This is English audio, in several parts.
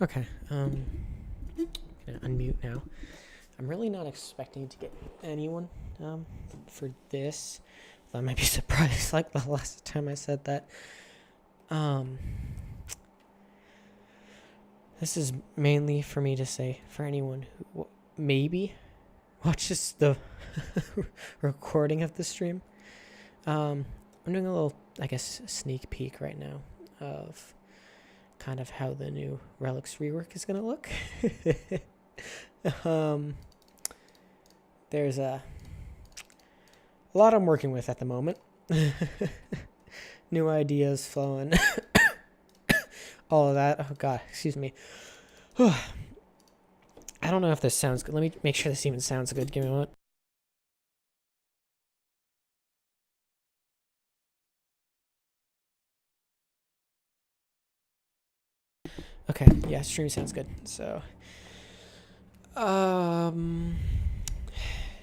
Okay, gonna unmute now. I'm really not expecting to get anyone for this. I might be surprised like the last time I said that. This is mainly for me to say for anyone who maybe watches the recording of the stream. I'm doing a little, I guess, sneak peek right now of kind of how the new Relics rework is going to look. There's a lot I'm working with at the moment. New ideas flowing. All of that. Oh, God. Excuse me. I don't know if this sounds good. Let me make sure this even sounds good. Give me a moment. Okay. Yeah, stream sounds good. So,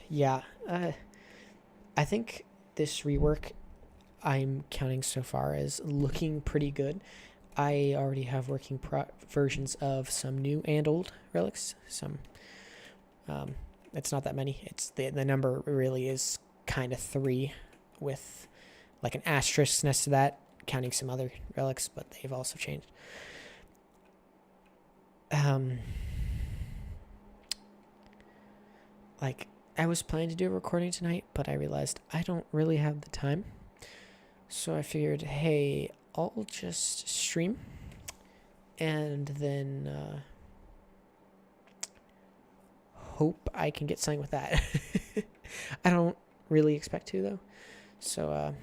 yeah. I think this rework I'm counting so far as looking pretty good. I already have working versions of some new and old relics. Some, it's not that many. It's the number really is kind of 3, with like an asterisk next to that, counting some other relics, but they've also changed. Like I was planning to do a recording tonight, but I realized I don't really have the time. So I figured, hey, I'll just stream and then hope I can get something with that. I don't really expect to, though. So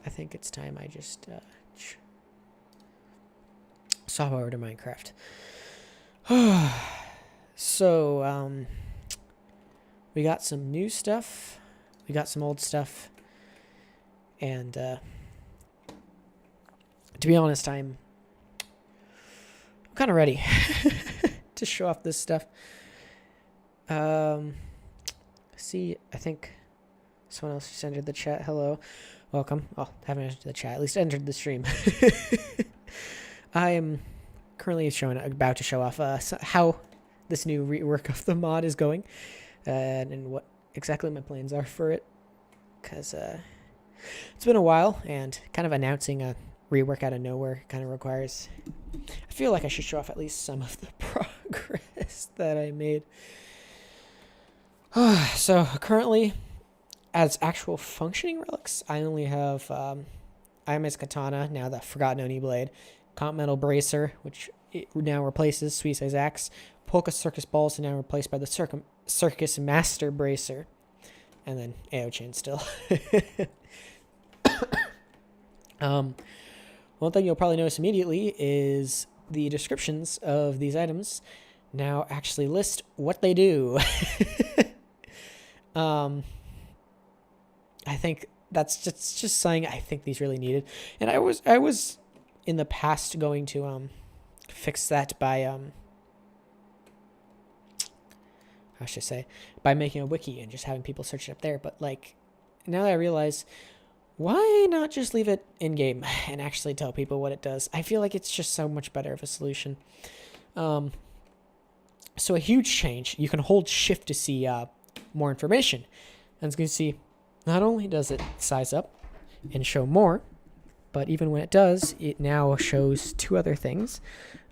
I think it's time I just swap over to Minecraft. So, we got some new stuff. We got some old stuff. And, to be honest, I'm kind of ready to show off this stuff. See, I think someone else just entered the chat. Hello. Welcome. Well, haven't entered the chat. At least entered the stream. I am currently about to show off how this new rework of the mod is going. And what exactly my plans are for it. Because it's been a while, and kind of announcing a rework out of nowhere kind of requires... I feel like I should show off at least some of the progress that I made. So currently, as actual functioning relics, I only have Iama's Katana, now the Forgotten Oni Blade, Continental Bracer, which it now replaces Suicide's Axe, Polka Circus Balls, now replaced by the Circus Master Bracer, and then Aochin still. One thing you'll probably notice immediately is the descriptions of these items now actually list what they do. I think that's just something I think these really needed, and I was in the past going to fix that by how should I say, by making a wiki and just having people search it up there. But like now that I realize, why not just leave it in game and actually tell people what it does? I feel like it's just so much better of a solution. So a huge change. You can hold shift to see more information. And as you can see, not only does it size up and show more, but even when it does, it now shows 2 other things.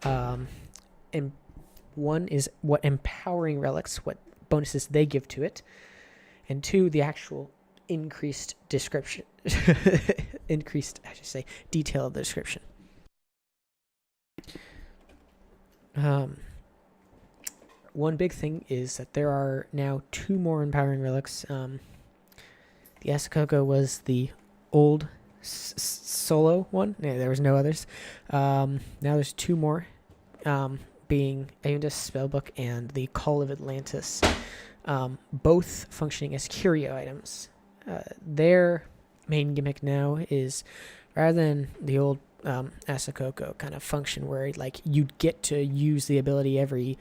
And one is what empowering relics, what bonuses they give to it. And 2, the actual increased description. Increased, I should say, detail of the description. One big thing is that there are now 2 more empowering relics. The Asakoko was the old solo one. Yeah, there was no others. Now there's 2 more, being Aeonda's Spellbook and the Call of Atlantis, both functioning as curio items. Their main gimmick now is, rather than the old Asakoko kind of function where like you'd get to use the ability every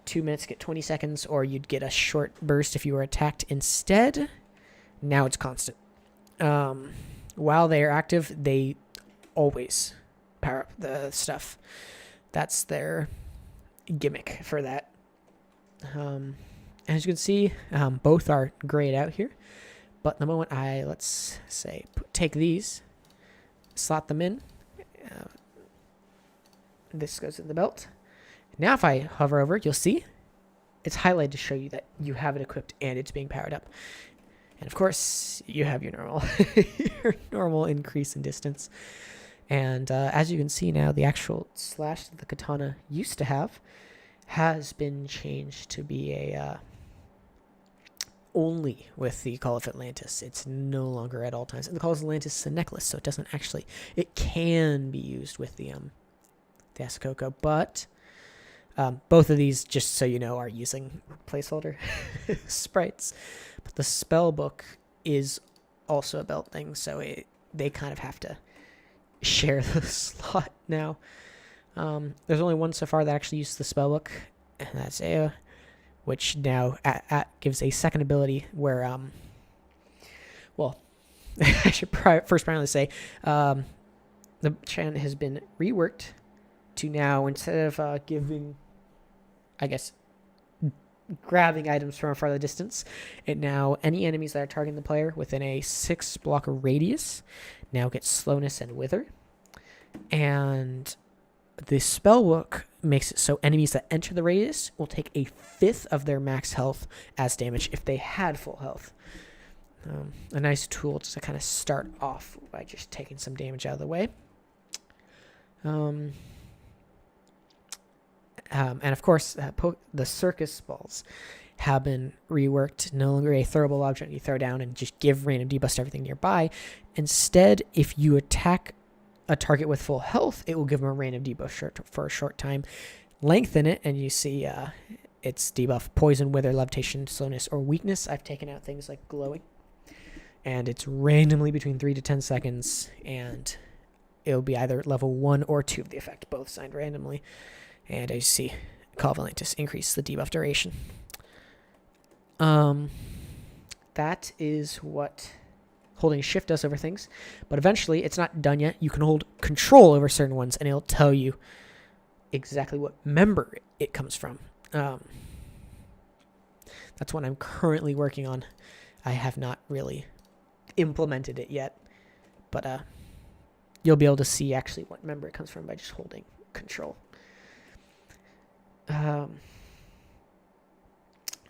2 minutes, get 20 seconds, or you'd get a short burst if you were attacked. Instead, now it's constant. While they are active, they always power up the stuff. That's their gimmick for that. As you can see, both are grayed out here. But the moment I, let's say, take these, slot them in, this goes in the belt. Now if I hover over, you'll see it's highlighted to show you that you have it equipped and it's being powered up. And of course, you have your normal, your normal increase in distance. And as you can see now, the actual slash that the katana used to have has been changed to be a only with the Call of Atlantis. It's no longer at all times. And the Call of Atlantis is a necklace, so it doesn't actually. It can be used with the Asakoko, but both of these, just so you know, are using placeholder sprites. But the spell book is also a belt thing, so they kind of have to share the slot now. There's only one so far that actually uses the spell book, and that's Ea, which now gives a second ability where, well, I should first primarily say, the Chan has been reworked to now, instead of giving, I guess, grabbing items from a farther distance, it now, any enemies that are targeting the player within a 6 block radius now get slowness and wither. And the spellbook makes it so enemies that enter the radius will take a 5th of their max health as damage if they had full health. A nice tool to kind of start off by just taking some damage out of the way. And of course, the circus balls have been reworked. No longer a throwable object you throw down and just give random debuffs to everything nearby. Instead, if you attack a target with full health, it will give them a random debuff for a short time. Lengthen it, and you see it's debuff poison, wither, levitation, slowness, or weakness. I've taken out things like glowing. And it's randomly between 3 to 10 seconds, and it'll be either level 1 or 2 of the effect, both signed randomly. And as you see, Call of Atlantis increase the debuff duration. That is what holding shift does over things. But eventually, it's not done yet. You can hold control over certain ones, and it'll tell you exactly what member it comes from. That's what I'm currently working on. I have not really implemented it yet. But you'll be able to see actually what member it comes from by just holding control.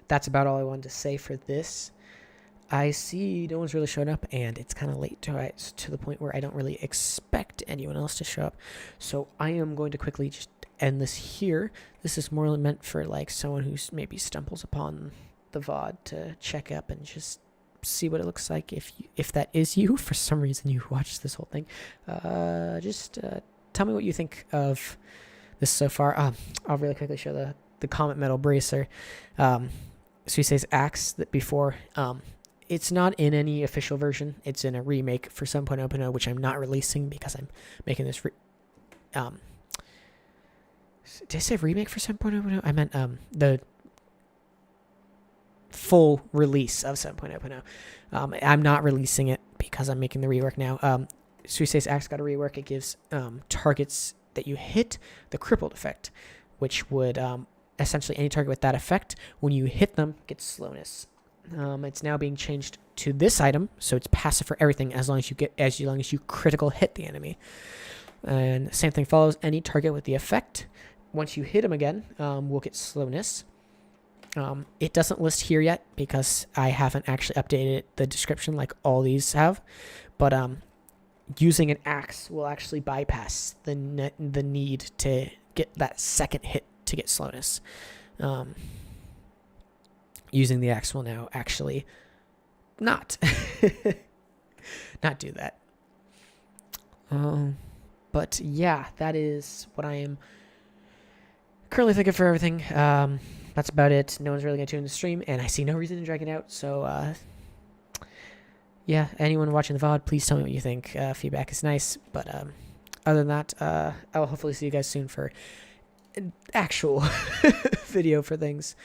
That's about all I wanted to say for this. I see no one's really showing up, and it's kind of late to the point where I don't really expect anyone else to show up. So I am going to quickly just end this here. This is more meant for like someone who maybe stumbles upon the VOD to check up and just see what it looks like. If that is you, for some reason you watched this whole thing, just tell me what you think of this so far. I'll really quickly show the Comet Metal Bracer. Suisei's axe that before. It's not in any official version. It's in a remake for 7.0.0, which I'm not releasing because I'm making this. Did I say remake for 7.0.0? I meant the full release of 7.0.0. I'm not releasing it because I'm making the rework now. Suisei's axe got a rework. It gives targets that you hit the crippled effect, which would essentially any target with that effect, when you hit them, gets slowness. It's now being changed to this item, so it's passive for everything as long as you critical hit the enemy. And same thing follows. Any target with the effect, once you hit him again, will get slowness. It doesn't list here yet because I haven't actually updated the description like all these have, but using an axe will actually bypass the need to get that second hit to get slowness. Using the axe will now actually not do that. But yeah, that is what I am currently thinking for everything. That's about it. No one's really going to tune in the stream, and I see no reason to drag it out. So yeah, anyone watching the VOD, please tell me what you think. Feedback is nice, but other than that, I will hopefully see you guys soon for an actual video for things.